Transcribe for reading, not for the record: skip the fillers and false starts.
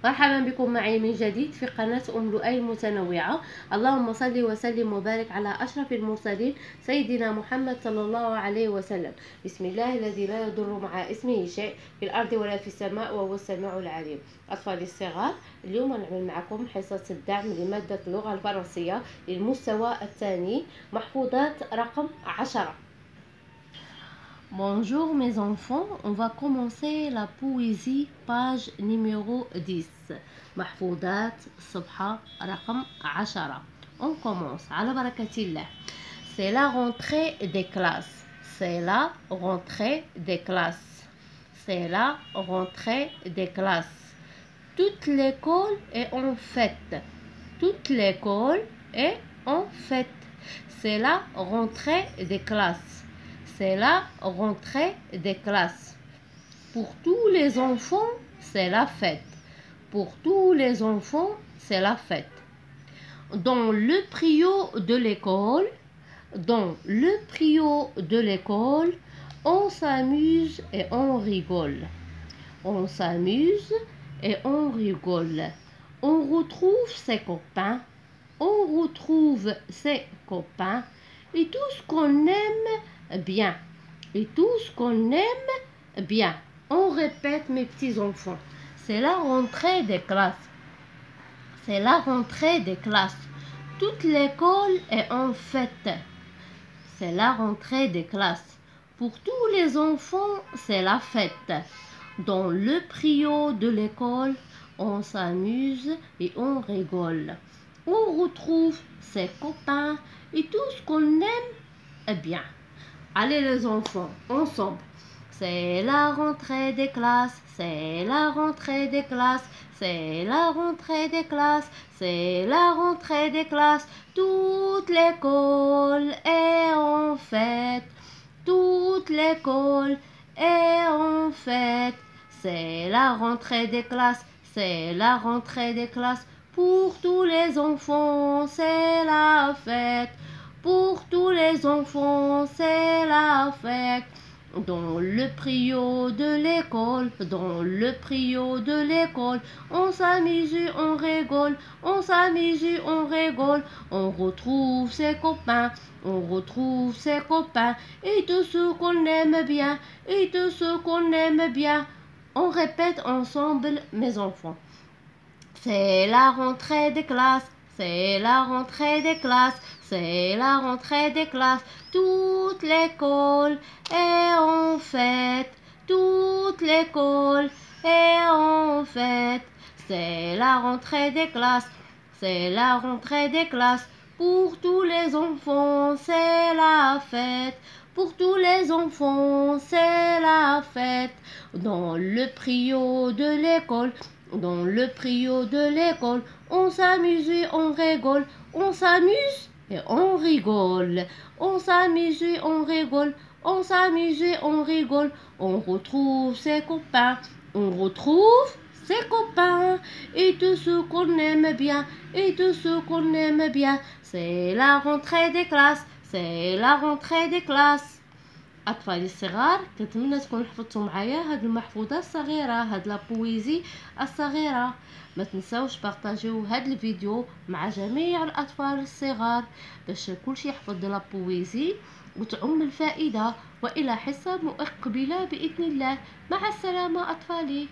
مرحبا بكم معي من جديد في قناة أم لؤي المتنوعة. اللهم صل وسلم وبارك على أشرف المرسلين سيدنا محمد صلى الله عليه وسلم. بسم الله الذي لا يضر مع اسمه شيء في الأرض ولا في السماء وهو السميع العليم. أطفالي الصغار، اليوم نعمل معكم حصة الدعم لمادة اللغة الفرنسية للمستوى الثاني، محفوظات رقم 10. Bonjour mes enfants, on va commencer la poésie page numéro 10. محفوظات صفحة رقم 10. On commence على بركة الله. C'est la rentrée des classes. C'est la rentrée des classes. C'est la rentrée des classes. Toute l'école est en fête. Toute l'école est en fête. C'est la rentrée des classes. C'est la rentrée des classes. Pour tous les enfants, c'est la fête. Pour tous les enfants, c'est la fête. Dans le trio de l'école, on s'amuse et on rigole. On s'amuse et on rigole. On retrouve ses copains. On retrouve ses copains et tout ce qu'on aime bien. Et tout ce qu'on aime bien. On répète, mes petits enfants. C'est la rentrée des classes. C'est la rentrée des classes. Toute l'école est en fête. C'est la rentrée des classes. Pour tous les enfants, c'est la fête. Dans le trio de l'école, on s'amuse et on rigole. On retrouve ses copains et tout ce qu'on aime bien. Allez les enfants, ensemble. C'est la rentrée des classes, c'est la rentrée des classes, c'est la rentrée des classes, c'est la rentrée des classes. Toute l'école est en fête, toute l'école est en fête. C'est la rentrée des classes, c'est la rentrée des classes. Pour tous les enfants, c'est la fête. Pour tous les enfants, c'est la fête. Dans le trio de l'école, on s'amuse, on rigole, on s'amuse, on rigole. On retrouve ses copains, et tout ce qu'on aime bien, et tout ce qu'on aime bien. On répète ensemble, mes enfants. C'est la rentrée des classes, c'est la rentrée des classes, c'est la rentrée des classes. Toute l'école est en fête, toute l'école est en fête. C'est la rentrée des classes, c'est la rentrée des classes. Pour tous les enfants, c'est la fête. Pour tous les enfants, c'est la fête. Dans le trio de l'école, on s'amuse et on rigole. On s'amuse et on rigole. On s'amuse et on rigole. On s'amuse et on rigole. On retrouve ses copains. Et tout ce qu'on aime bien. C'est la rentrée des classes. C'est la rentrée des classes. أطفالي الصغار، كنتمنى تكونوا حفظتوا معايا هاد المحفوظة الصغيرة، هاد لابويزي الصغيرة. ما تنساوش بارطاجيو هاد الفيديو مع جميع الأطفال الصغار باش كلشي يحفظ لابويزي وتعم الفائدة. وإلى حصة مقبلة بإذن الله. مع السلامة أطفالي.